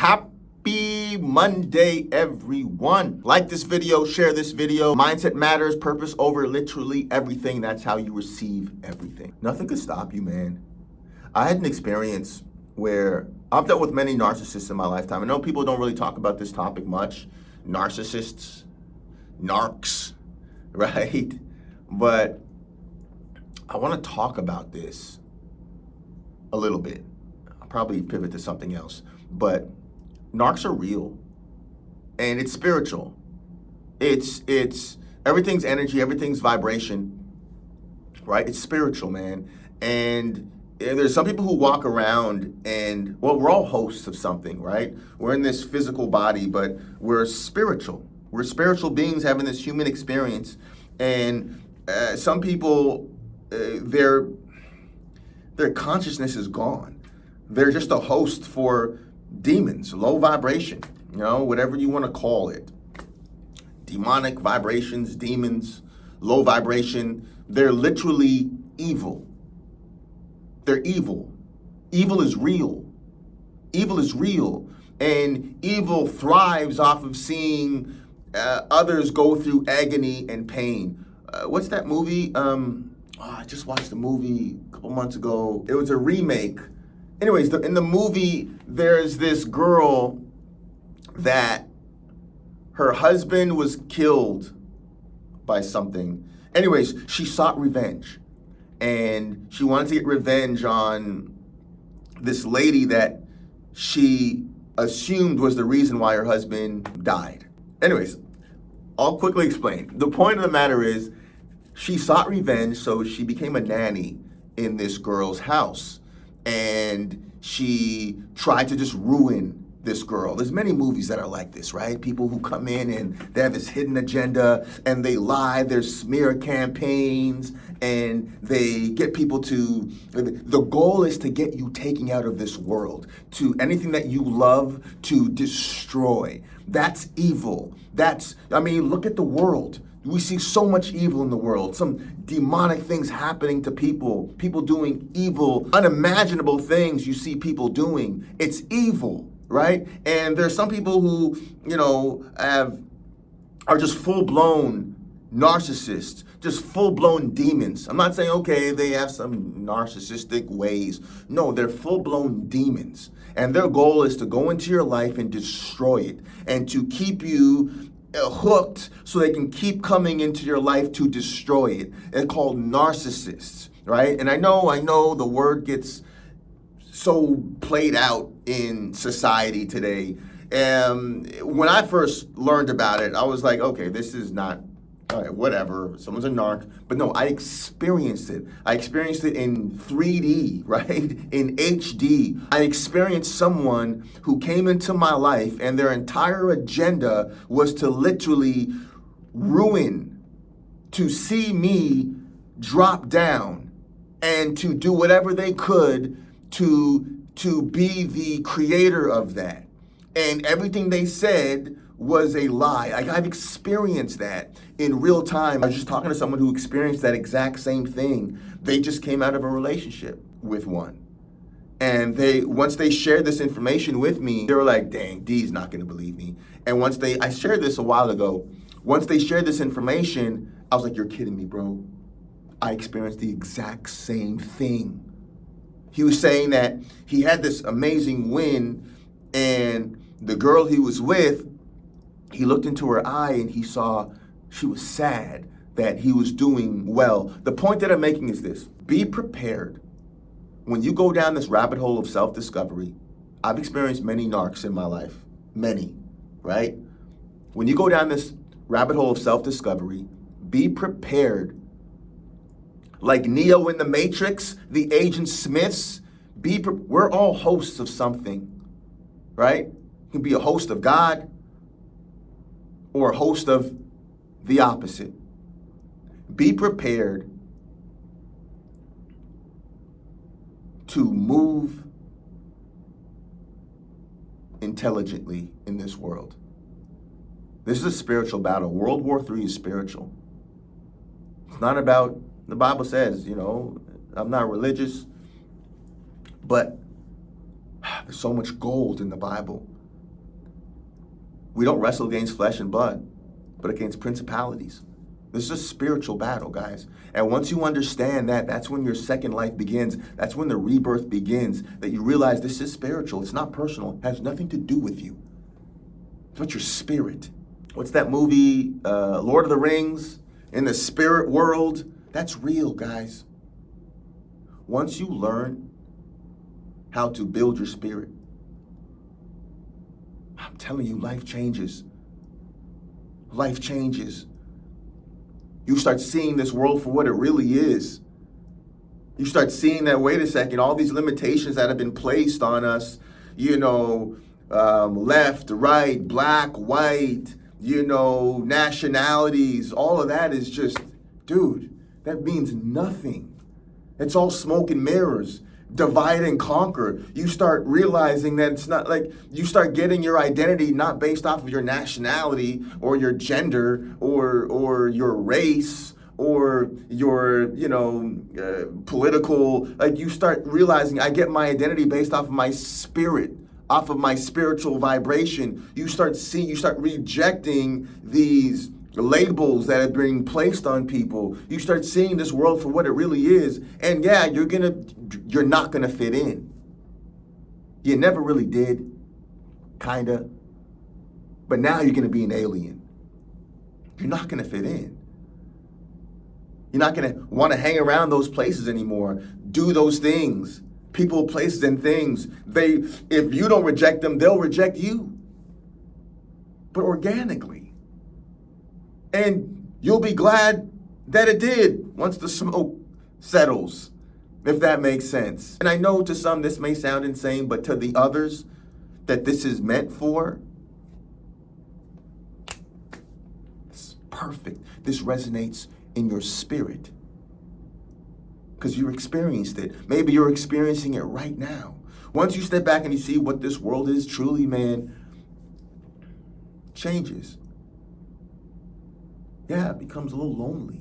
Happy Monday, everyone. Like this video, share this video. Mindset matters, purpose over literally everything. That's how you receive everything. Nothing could stop you, man. I had an experience where I've dealt with many narcissists in my lifetime. I know people don't really talk about this topic much. Narcissists, narcs, right? But I want to talk about this a little bit. I'll probably pivot to something else. But narcs are real, and it's spiritual. It's everything's energy, everything's vibration, right? It's spiritual, man. And there's some people who walk around and, well, we're all hosts of something, right? We're in this physical body, but we're spiritual. We're spiritual beings having this human experience. And some people, their consciousness is gone. They're just a host for demons, low vibration, whatever you want to call it. Demonic vibrations, demons, low vibration. They're literally evil. They're evil. Evil is real. Evil is real. And evil thrives off of seeing others go through agony and pain. What's that movie? I just watched the movie a couple months ago. It was a remake. Anyways, in the movie, there's this girl that her husband was killed by something. Anyways, she sought revenge. And she wanted to get revenge on this lady that she assumed was the reason why her husband died. Anyways, I'll quickly explain. The point of the matter is, she sought revenge, so she became a nanny in this girl's house. And she tried to just ruin this girl. There's many movies that are like this, right? People who come in and they have this hidden agenda and they lie, there's smear campaigns, and they get people to, the goal is to get you taken out of this world, to anything that you love, to destroy. That's evil. Look at the world. We see so much evil in the world, some demonic things happening to people doing evil, unimaginable things you see people doing. It's evil, right? And there's some people who, are just full-blown narcissists, just full-blown demons. I'm not saying, okay, they have some narcissistic ways. No, they're full-blown demons. And their goal is to go into your life and destroy it, and to keep you hooked so they can keep coming into your life to destroy it. They're called narcissists, right? And I know the word gets so played out in society today. When I first learned about it, I was like, okay, this is not, all right, whatever, someone's a narc. But no, I experienced it. I experienced it in 3D, right? In HD. I experienced someone who came into my life and their entire agenda was to literally ruin, to see me drop down, and to do whatever they could to be the creator of that. And everything they said was a lie. I've experienced that in real time. I was just talking to someone who experienced that exact same thing. They just came out of a relationship with one. And once they shared this information with me, they were like, dang, D's not gonna believe me. And I shared this a while ago. Once they shared this information, I was like, you're kidding me, bro. I experienced the exact same thing. He was saying that he had this amazing win, and the girl he was with, he looked into her eye and he saw she was sad that he was doing well. The point that I'm making is this: be prepared. When you go down this rabbit hole of self-discovery, I've experienced many narcs in my life, many, right? When you go down this rabbit hole of self-discovery, be prepared. Like Neo in the Matrix, the Agent Smiths, we're all hosts of something, right? You can be a host of God or a host of the opposite. Be prepared to move intelligently in this world. This is a spiritual battle. World War III is spiritual. It's not about, the Bible says, I'm not religious, but there's so much gold in the Bible. We don't wrestle against flesh and blood, but against principalities. This is a spiritual battle, guys. And once you understand that, that's when your second life begins. That's when the rebirth begins, that you realize this is spiritual. It's not personal. It has nothing to do with you. It's about your spirit. What's that movie, Lord of the Rings? In the spirit world? That's real, guys. Once you learn how to build your spirit, I'm telling you, life changes. Life changes. You start seeing this world for what it really is. You start seeing that, wait a second, all these limitations that have been placed on us, left, right, black, white, nationalities, all of that is just, dude, that means nothing. It's all smoke and mirrors. Divide and conquer. You start realizing that it's not like you start getting your identity not based off of your nationality or your gender or your race or your political. Like you start realizing I get my identity based off of my spirit, off of my spiritual vibration. You start rejecting these labels that are being placed on people. You start seeing this world for what it really is. And yeah, you're not gonna fit in. You never really did, kinda. But now you're gonna be an alien. You're not gonna fit in. You're not gonna wanna hang around those places anymore, do those things. People, places, and things. If you don't reject them, they'll reject you. But organically. And you'll be glad that it did once the smoke settles, if that makes sense. And I know to some this may sound insane, but to the others that this is meant for, it's perfect. This resonates in your spirit because you experienced it. Maybe you're experiencing it right now. Once you step back and you see what this world is truly, man, changes. Yeah, it becomes a little lonely.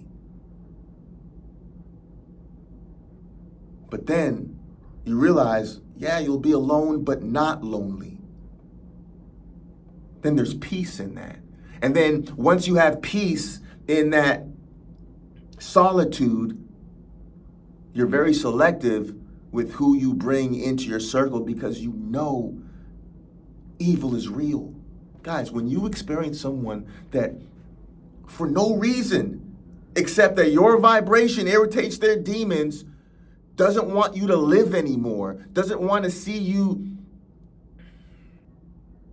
But then you realize, yeah, you'll be alone, but not lonely. Then there's peace in that. And then once you have peace in that solitude, you're very selective with who you bring into your circle because you know evil is real. Guys, when you experience someone that for no reason except that your vibration irritates their demons, doesn't want you to live anymore, doesn't want to see you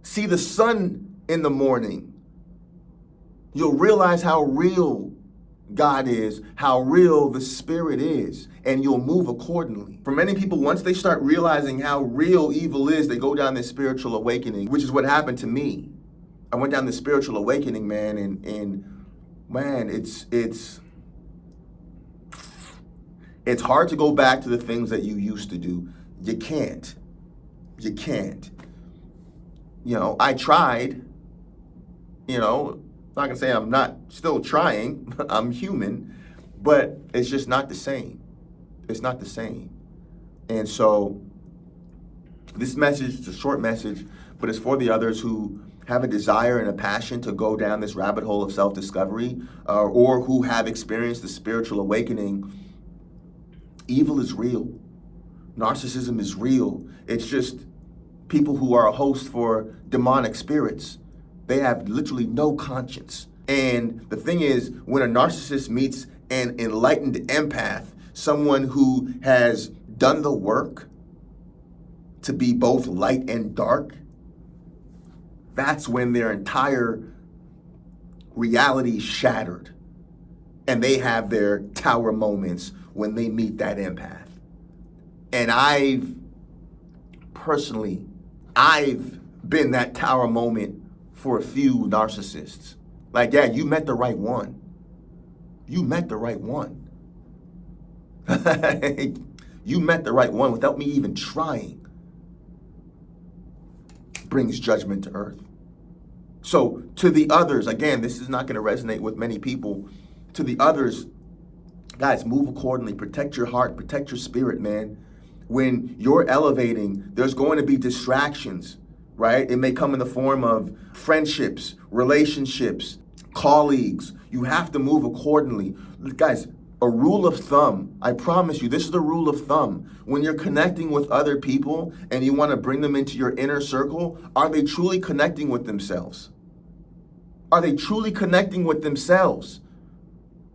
see the sun in the morning, you'll realize how real God is, how real the spirit is, and you'll move accordingly. For many people, once they start realizing how real evil is, they go down this spiritual awakening, which is what happened to me. I went down this spiritual awakening, man, and man, it's hard to go back to the things that you used to do. You can't. I tried, not gonna say I'm not still trying, I'm human, but it's just not the same. It's not the same. And so this message is a short message, but it's for the others who have a desire and a passion to go down this rabbit hole of self-discovery, or who have experienced the spiritual awakening. Evil is real. Narcissism is real. It's just people who are a host for demonic spirits. They have literally no conscience. And the thing is, when a narcissist meets an enlightened empath, someone who has done the work to be both light and dark, that's when their entire reality is shattered. And they have their tower moments when they meet that empath. And I've been that tower moment for a few narcissists. Like, yeah, you met the right one. You met the right one. You met the right one without me even trying. Brings judgment to earth. So to the others, again, this is not going to resonate with many people. To the others, guys, move accordingly. Protect your heart. Protect your spirit, man. When you're elevating, there's going to be distractions, right? It may come in the form of friendships, relationships, colleagues. You have to move accordingly. Guys, a rule of thumb, I promise you, this is the rule of thumb. When you're connecting with other people and you want to bring them into your inner circle, are they truly connecting with themselves? Are they truly connecting with themselves?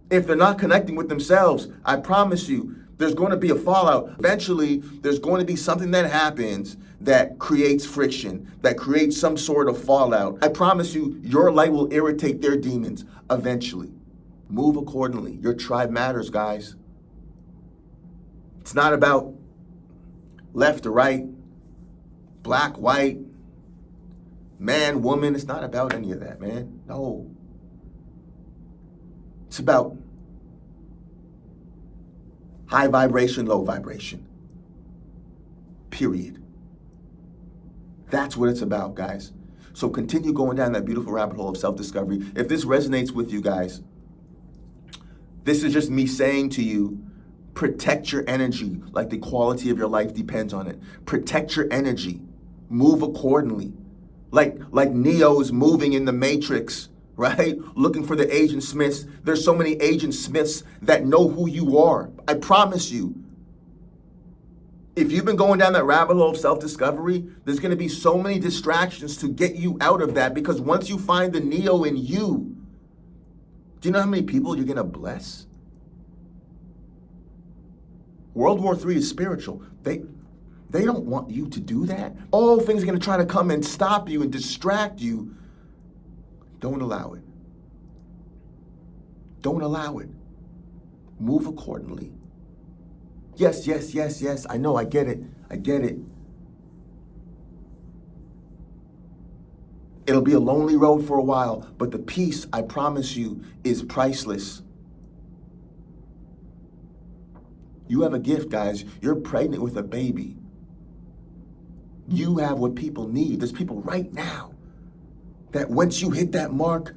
If they're not connecting with themselves, I promise you, there's going to be a fallout. Eventually, there's going to be something that happens that creates friction, that creates some sort of fallout. I promise you, your light will irritate their demons eventually. Move accordingly. Your tribe matters, guys. It's not about left or right, black, white, man, woman. It's not about any of that, man. No. It's about high vibration, low vibration. Period. That's what it's about, guys. So continue going down that beautiful rabbit hole of self-discovery. If this resonates with you guys, this is just me saying to you, protect your energy like the quality of your life depends on it. Protect your energy. Move accordingly. Like Neo is moving in the Matrix, right? Looking for the Agent Smiths. There's so many Agent Smiths that know who you are. I promise you. If you've been going down that rabbit hole of self-discovery, there's going to be so many distractions to get you out of that, because once you find the Neo in you, do you know how many people you're going to bless? World War III is spiritual. They don't want you to do that. All things are going to try to come and stop you and distract you. Don't allow it. Don't allow it. Move accordingly. Yes, yes, yes, yes. I know, I get it. I get it. It'll be a lonely road for a while, but the peace, I promise you, is priceless. You have a gift, guys. You're pregnant with a baby. You have what people need. There's people right now that once you hit that mark,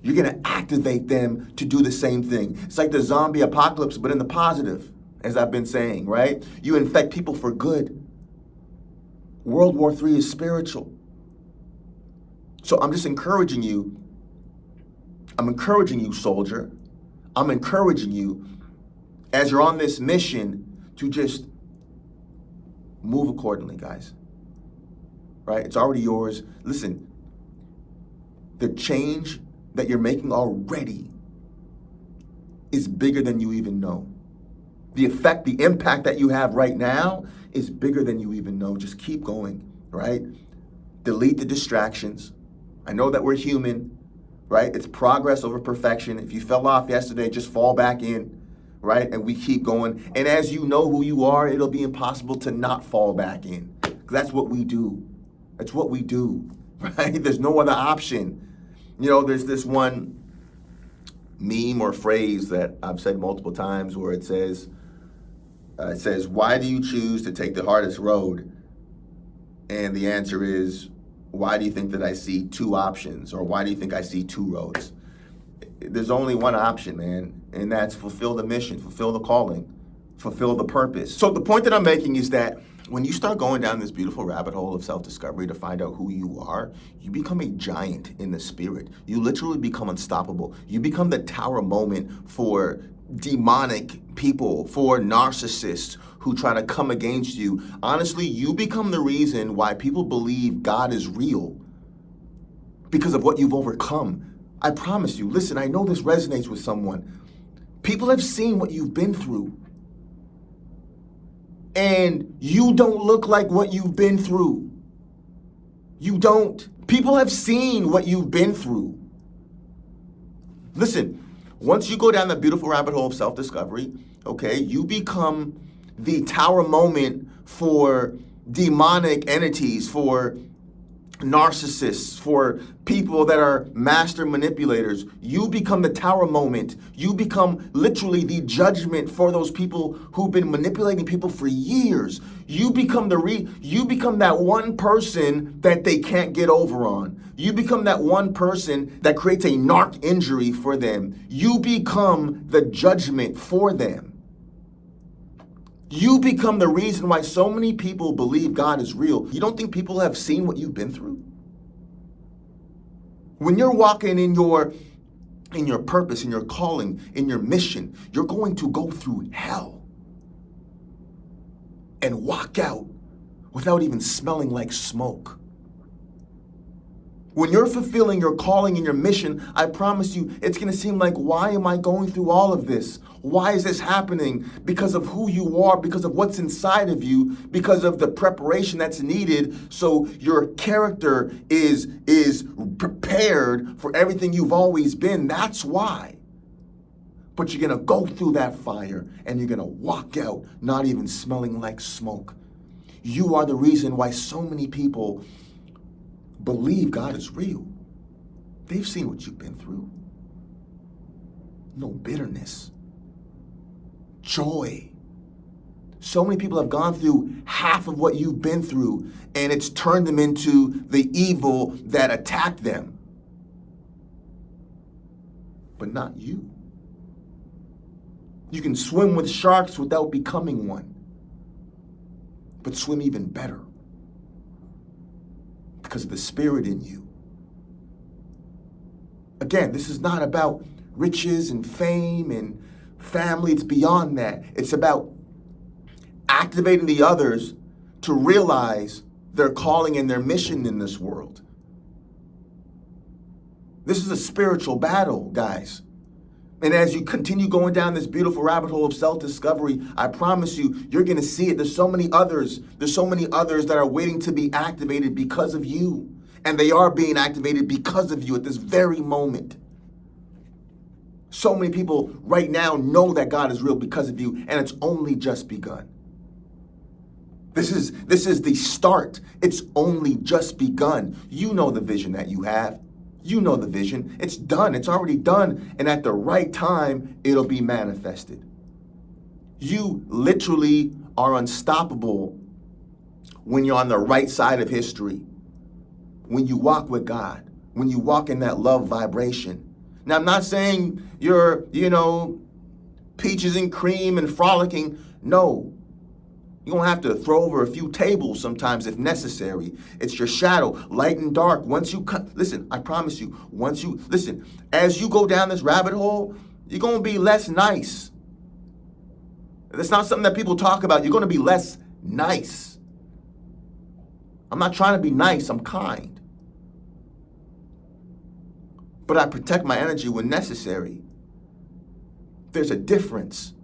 you're going to activate them to do the same thing. It's like the zombie apocalypse, but in the positive, as I've been saying, right? You infect people for good. World War III is spiritual. So I'm just encouraging you. I'm encouraging you, soldier. I'm encouraging you, as you're on this mission, to just move accordingly, guys. Right? It's already yours. Listen, the change that you're making already is bigger than you even know. The effect, the impact that you have right now is bigger than you even know. Just keep going, right? Delete the distractions. I know that we're human, right? It's progress over perfection. If you fell off yesterday, just fall back in, right? And we keep going. And as you know who you are, it'll be impossible to not fall back in. That's what we do. That's what we do, right? There's no other option. You know, there's this one meme or phrase that I've said multiple times where it says, why do you choose to take the hardest road? And the answer is, why do you think that I see two options? Or why do you think I see two roads? There's only one option, man, and that's fulfill the mission, fulfill the calling, fulfill the purpose. So the point that I'm making is that when you start going down this beautiful rabbit hole of self-discovery to find out who you are, you become a giant in the spirit. You literally become unstoppable. You become the tower moment for demonic people, for narcissists who try to come against you. Honestly, you become the reason why people believe God is real because of what you've overcome. I promise you. Listen, I know this resonates with someone. People have seen what you've been through. And you don't look like what you've been through. You don't. People have seen what you've been through. Listen, once you go down that beautiful rabbit hole of self-discovery, okay, you become the tower moment for demonic entities, for narcissists, for people that are master manipulators. You become the tower moment. You become literally the judgment for those people who've been manipulating people for years. You become that one person that they can't get over on. You become that one person that creates a narc injury for them. You become the judgment for them. You become the reason why so many people believe God is real. You don't think people have seen what you've been through? When you're walking in your purpose, in your calling, in your mission, you're going to go through hell and walk out without even smelling like smoke. When you're fulfilling your calling and your mission, I promise you, it's going to seem like, why am I going through all of this? Why is this happening? Because of who you are, because of what's inside of you, because of the preparation that's needed so your character is prepared for everything you've always been. That's why. But you're going to go through that fire and you're going to walk out not even smelling like smoke. You are the reason why so many people believe God is real. They've seen what you've been through. No bitterness. Joy. So many people have gone through half of what you've been through, and it's turned them into the evil that attacked them. But not you. You can swim with sharks without becoming one, but swim even better because of the spirit in you. Again, this is not about riches and fame and family. It's beyond that. It's about activating the others to realize their calling and their mission in this world. This is a spiritual battle, guys. And as you continue going down this beautiful rabbit hole of self-discovery, I promise you, you're going to see it. There's so many others that are waiting to be activated because of you. And they are being activated because of you at this very moment. So many people right now know that God is real because of you, and it's only just begun. This is the start. It's only just begun. You know the vision that you have. You know the vision. It's done. It's already done. And at the right time, it'll be manifested. You literally are unstoppable when you're on the right side of history. When you walk with God. When you walk in that love vibration. Now, I'm not saying you're, peaches and cream and frolicking. No. You're going to have to throw over a few tables sometimes if necessary. It's your shadow, light and dark. Listen, I promise you, as you go down this rabbit hole, you're going to be less nice. That's not something that people talk about. You're going to be less nice. I'm not trying to be nice. I'm kind. But I protect my energy when necessary. There's a difference.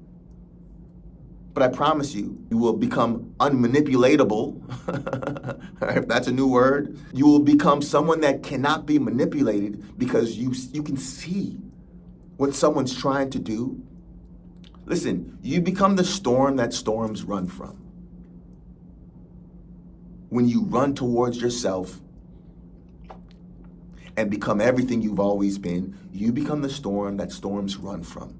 But I promise you, you will become unmanipulatable, if that's a new word. You will become someone that cannot be manipulated because you can see what someone's trying to do. Listen, you become the storm that storms run from. When you run towards yourself and become everything you've always been, you become the storm that storms run from.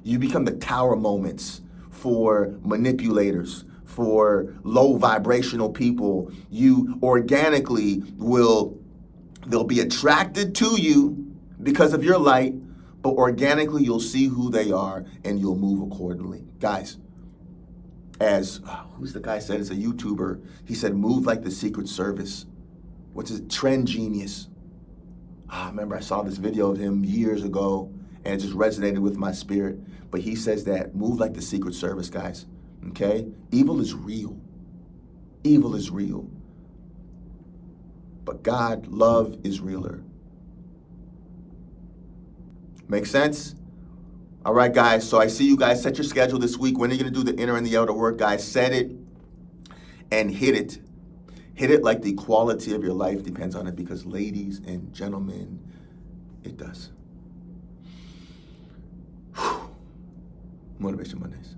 You become the tower moments for manipulators, for low vibrational people. You organically they'll be attracted to you because of your light, but organically you'll see who they are and you'll move accordingly. Guys, who's the guy said, it's a YouTuber, he said, move like the Secret Service. What's his trend genius? I remember I saw this video of him years ago and it just resonated with my spirit. But he says that move like the Secret Service, guys. Okay? Evil is real. Evil is real. But God, love is realer. Make sense? All right, guys. So I see you guys set your schedule this week. When are you going to do the inner and the outer work, guys? Set it and hit it. Hit it like the quality of your life depends on it, because ladies and gentlemen, it does. Motivation Mondays.